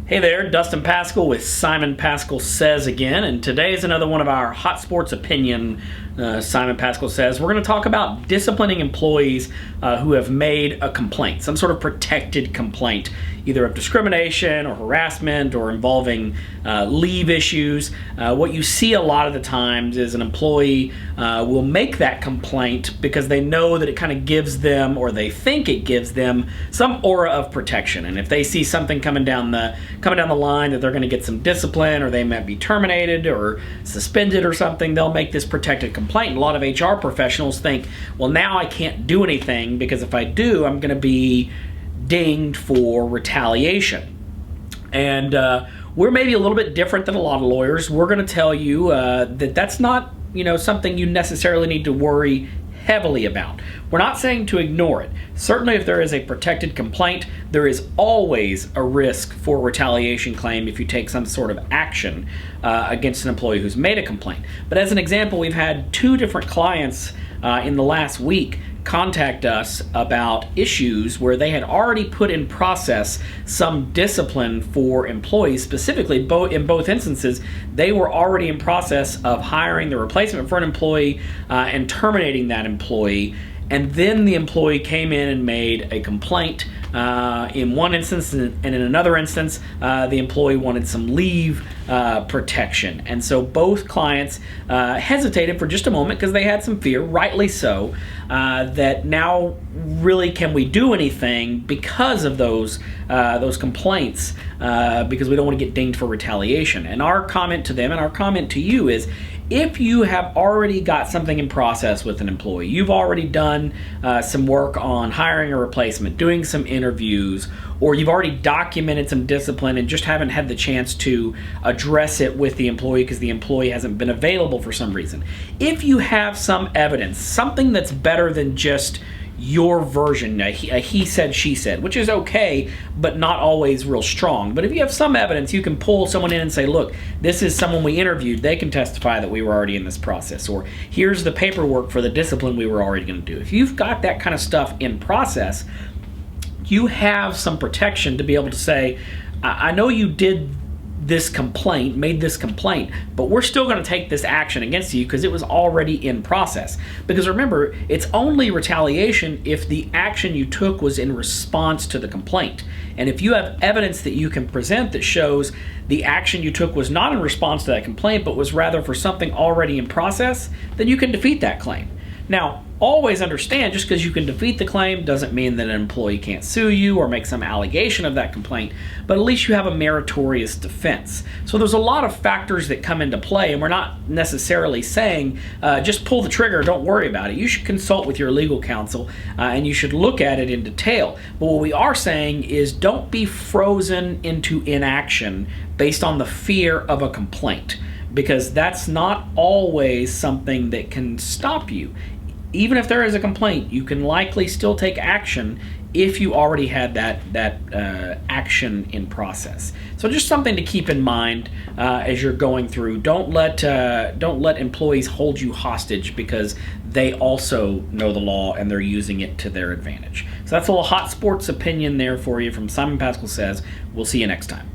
Hey there, Dustin Pascal with Simon Pascal Says again, and today is another one of our Hot Sports Opinion Simon Pascal Says. We're going to talk about disciplining employees who have made a complaint, some sort of protected complaint, either of discrimination or harassment or involving leave issues. What you see a lot of the times is an employee will make that complaint because they know that it kind of gives them, or they think it gives them, some aura of protection. And if they see something coming down the line that they're going to get some discipline, or they might be terminated or suspended or something, they'll make this protected complaint. And a lot of HR professionals think, well, now I can't do anything because if I do, I'm going to be dinged for retaliation. And we're maybe a little bit different than a lot of lawyers. We're going to tell you that that's not, something you necessarily need to worry heavily about. We're not saying to ignore it. Certainly if there is a protected complaint, there is always a risk for retaliation claim if you take some sort of action against an employee who's made a complaint. But as an example, we've had two different clients in the last week contact us about issues where they had already put in process some discipline for employees. Specifically, in both instances, they were already in process of hiring the replacement for an employee and terminating that employee. And then the employee came in and made a complaint in one instance, and in another instance, the employee wanted some leave protection. And so both clients hesitated for just a moment because they had some fear, rightly so, that now really can we do anything because of those complaints, because we don't want to get dinged for retaliation. And our comment to them and our comment to you is, if you have already got something in process with an employee, you've already done some work on hiring a replacement, doing some interviews, or you've already documented some discipline and just haven't had the chance to address it with the employee because the employee hasn't been available for some reason. If you have some evidence, something that's better than just your version, a he said, she said, which is okay, but not always real strong. But if you have some evidence, you can pull someone in and say, look, this is someone we interviewed. They can testify that we were already in this process. Or here's the paperwork for the discipline we were already going to do. If you've got that kind of stuff in process, you have some protection to be able to say, I know you did this complaint, made this complaint, but we're still going to take this action against you because it was already in process. Because remember, it's only retaliation if the action you took was in response to the complaint. And if you have evidence that you can present that shows the action you took was not in response to that complaint, but was rather for something already in process, then you can defeat that claim. Now, always understand, just because you can defeat the claim doesn't mean that an employee can't sue you or make some allegation of that complaint, but at least you have a meritorious defense. So there's a lot of factors that come into play, and we're not necessarily saying just pull the trigger, don't worry about it. You should consult with your legal counsel and you should look at it in detail. But what we are saying is don't be frozen into inaction based on the fear of a complaint, because that's not always something that can stop you. Even if there is a complaint, you can likely still take action if you already had that action in process. So just something to keep in mind as you're going through. Don't let employees hold you hostage because they also know the law and they're using it to their advantage. So that's a little Hot Sports Opinion there for you from Simon Pascal Says. We'll see you next time.